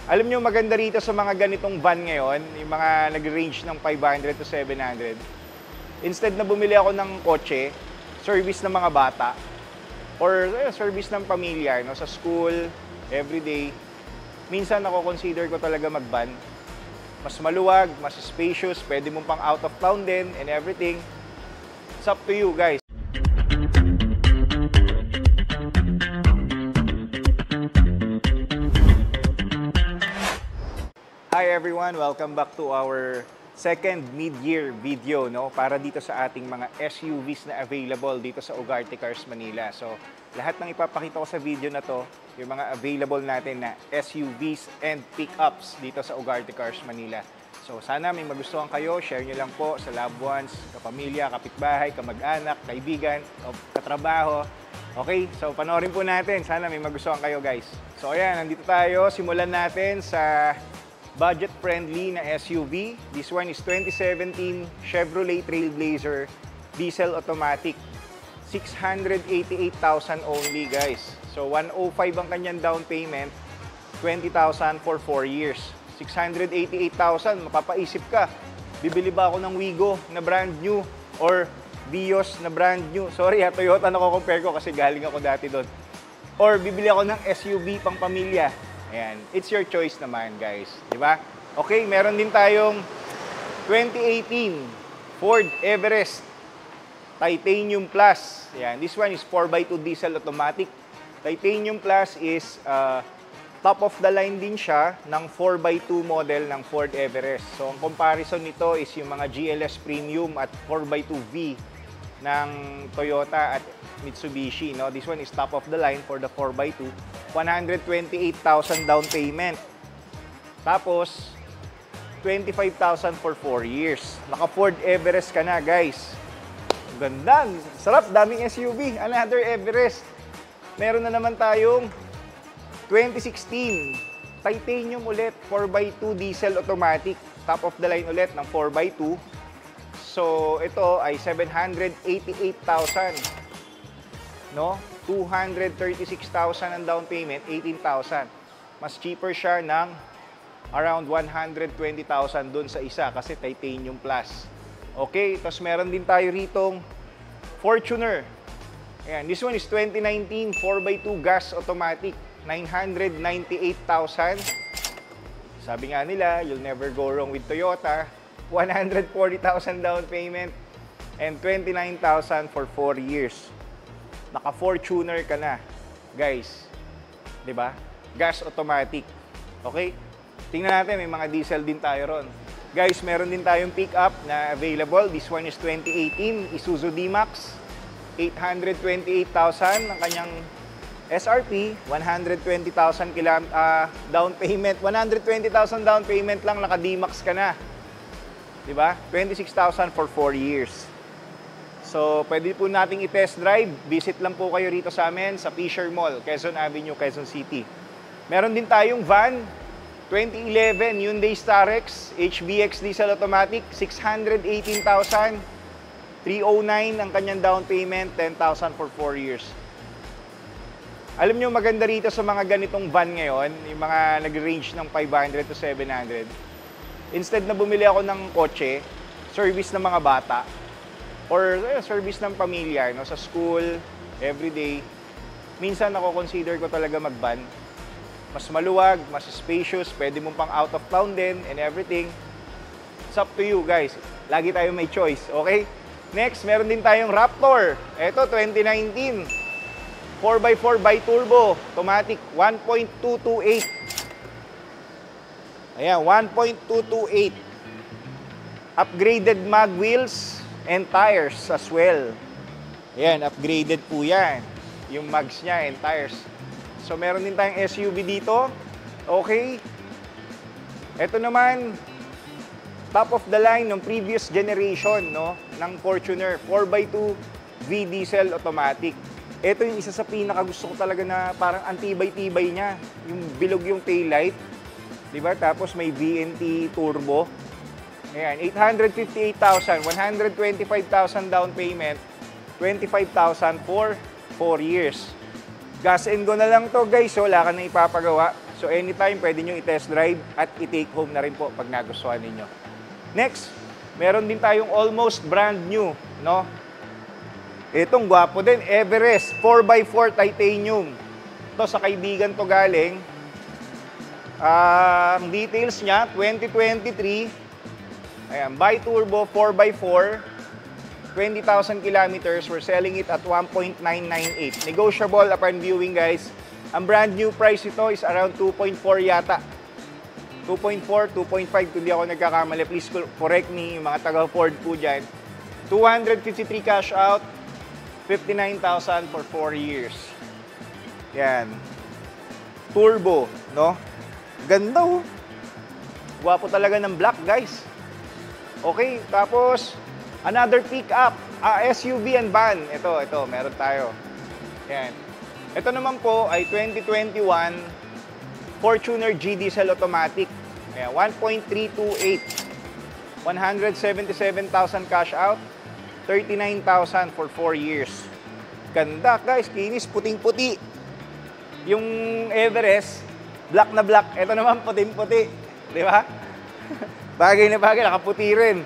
Alam nyo, maganda rito sa mga ganitong van ngayon, yung mga nag-range ng 500 to 700. Instead na bumili ako ng kotse, service ng mga bata, or service ng pamilya, no, sa school, everyday, minsan ako consider ko talaga mag-van. Mas maluwag, mas spacious, pwede mong pang out of town din and everything. It's up to you guys. Hi everyone! Welcome back to our second mid-year video, no? Para dito sa ating mga SUVs na available dito sa Ugarte Cars Manila. So, lahat ng ipapakita ko sa video na to, yung mga available natin na SUVs and pickups dito sa Ugarte Cars Manila. So, sana may magustuhan kayo, share nyo lang po sa loved ones, kapamilya, kapitbahay, kamag-anak, kaibigan, o katrabaho. Okay, so panoorin po natin. Sana may magustuhan kayo, guys. So, ayan, nandito tayo. Simulan natin sa budget-friendly na SUV. This one is 2017 Chevrolet Trailblazer diesel automatic. 688,000 only, guys. So 105 ang kanyang down payment, 20,000 for 4 years. 688,000, mapapaisip ka, bibili ba ako ng Wigo na brand new or Vios na brand new? Sorry ha, Toyota na compare ko kasi galing ako dati doon. Or bibili ako ng SUV pang pamilya. Ayan, it's your choice naman, guys. Diba? Okay, meron din tayong 2018 Ford Everest Titanium Plus. Ayan, this one is 4x2 diesel automatic. Titanium Plus is top of the line din siya ng 4x2 model ng Ford Everest. So, ang comparison nito is yung mga GLS Premium at 4x2V ng Toyota at Mitsubishi, no? This one is top of the line for the 4x2. 128,000 down payment. Tapos, 25,000 for 4 years. Naka Ford Everest ka na, guys. Ganda. Sarap. Daming SUV. Another Everest. Meron na naman tayong 2016 Titanium ulit. 4x2 diesel automatic. Top of the line ulit ng 4x2. So, ito ay 788,000. No? 236,000 ang down payment, 18,000. Mas cheaper siya ng around 120,000 dun sa isa kasi Titanium Plus. Okay, tapos meron din tayo ritong Fortuner. Ayan, this one is 2019 4x2 gas automatic, 998,000. Sabi nga nila, you'll never go wrong with Toyota. 140,000 down payment and 29,000 for 4 years. Naka-Fortuner ka na, guys. 'Di ba? Gas automatic. Okay? Tingnan natin, may mga diesel din tayo ron. Guys, meron din tayong pickup na available. This one is 2018 Isuzu D-Max. 828,000 ang kanyang SRP, 120,000 down payment. 120,000 down payment lang, naka D-Max ka na. 'Di ba? 26,000 for 4 years. So, pwede po nating i-test drive. Visit lang po kayo rito sa amin sa Fisher Mall, Quezon Avenue, Quezon City. Meron din tayong van, 2011 Hyundai Starex, HBX diesel automatic, 618,000. 309 ang kanyang down payment, 10,000 for 4 years. Alam nyo, maganda rito sa mga ganitong van ngayon, yung mga nag-range ng 500 to 700. Instead na bumili ako ng kotse, service ng mga bata, or service ng pamilya, no, sa school, everyday, minsan ako consider ko talaga mag-van. Mas maluwag, mas spacious, pwede mong pang out of town din and everything. It's up to you, guys. Lagi tayo may choice, okay? Next, meron din tayong Raptor. Ito, 2019. 4x4 bi-turbo, automatic, 1.228. Ayan, 1.228. Upgraded mag wheels and tires as well. Ayan, upgraded po yan. Yung mags niya and tires. So, meron din tayong SUV dito. Okay. Ito naman, top of the line ng previous generation, no, ng Fortuner. 4x2 V-diesel automatic. Ito yung isa sa pinakagusto ko talaga na parang antibay-tibay niya. Yung bilog yung taillight. Diba? Tapos may VNT turbo. Ayan, 858,000, 125,000 down payment, 25,000 for 4 years. Gas and go na lang to, guys. So, wala ka na ipapagawa. So anytime pwede nyo i-test drive at i-take home na rin po pag nagustuhan ninyo. Next, meron din tayong almost brand new, no? Itong gwapo din, Everest 4x4 titanium. Ito sa kaibigan to galing. Ang details niya, 2023. Ayan, bi-turbo 4x4. 20,000 kilometers. We're selling it at 1.998. Negotiable upon viewing, guys. Ang brand new price ito is around 2.4 yata. 2.4, 2.5 kung di ako nagkakamali. Please correct me, yung mga taga-Ford po dyan. 253 cash out, 59,000 for 4 years. Yan. Turbo, no? Ganda, oh. Gwapo talaga ng black, guys. Okay, tapos, another pickup, SUV and van. Ito, meron tayo. Yan. Ito naman po ay 2021 Fortuner G Diesel Automatic. Ayan, 1.328. 177,000 cash out, 39,000 for 4 years. Ganda, guys. Kinis, puting-puti. Yung Everest, black na black. Ito naman, puting-puti. Di ba? Bagay na bagay, nakaputi rin.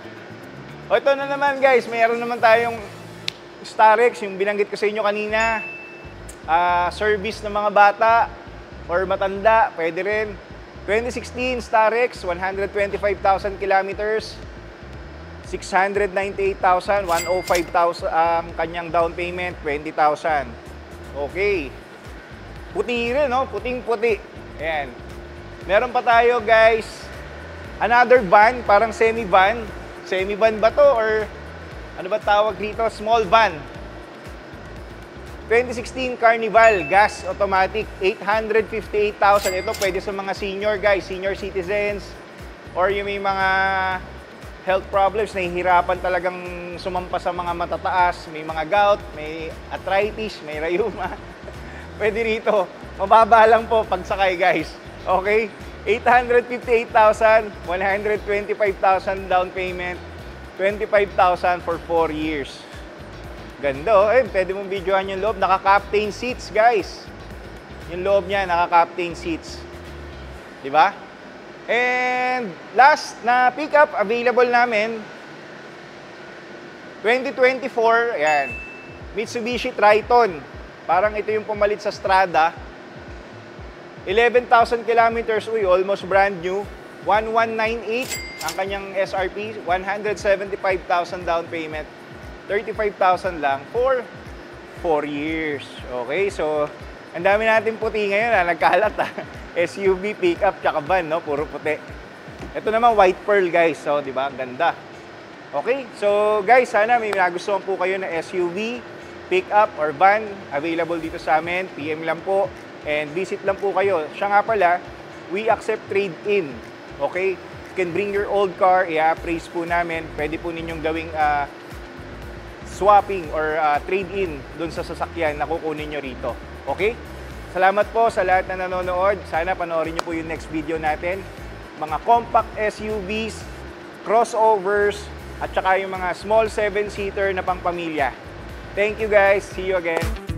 O ito na naman, guys. Mayroon naman tayong Starex, yung binanggit ko sa inyo kanina. Service ng mga bata or matanda, pwede rin. 2016 Starex, 125,000 kilometers, 698,000, 105,000 ang kanyang down payment, 20,000. Okay. Puti rin, no? Puting-puti. Ayan. Meron pa tayo, guys, another van, parang semi-van. Semi-van ba to or ano ba tawag dito? Small van. 2016 Carnival, gas automatic, 858,000. Ito pwede sa mga senior, guys, senior citizens, or yung may mga health problems, nahihirapan talagang sumampa sa mga matataas, may mga gout, may arthritis, may rayuma. Pwede rito. Mababa lang po pagsakay, guys. Okay? 858,000, 125,000 down payment, 25,000 for 4 years. Ganda, oh. Eh, pwede mong videohan yung loob. Naka-captain seats, guys. Yung loob niya, naka-captain seats. Diba? And last na pickup available namin, 2024, ayan, Mitsubishi Triton. Parang ito yung pumalit sa Strada. 11,000 kilometers, uy, almost brand new. 1198 ang kanyang SRP, 175,000 down payment. 35,000 lang for 4 years. Okay, so ang dami natin puti ngayon, nagkalat SUV, pickup, tsaka van, no? Puro puti. Ito naman white pearl, guys. So, di ba? Ganda. Okay, so guys, sana may nagustuhan po kayo na SUV, pickup, or van. Available dito sa amin. PM lang po. And visit lang po kayo. Siya nga pala, we accept trade-in. Okay? You can bring your old car, i-appraise po namin. Pwede po ninyong gawing swapping or trade-in dun sa sasakyan na kukunin nyo rito. Okay? Salamat po sa lahat na nanonood. Sana panoorin nyo po yung next video natin. Mga compact SUVs, crossovers, at saka yung mga small 7-seater na pangpamilya. Thank you, guys. See you again.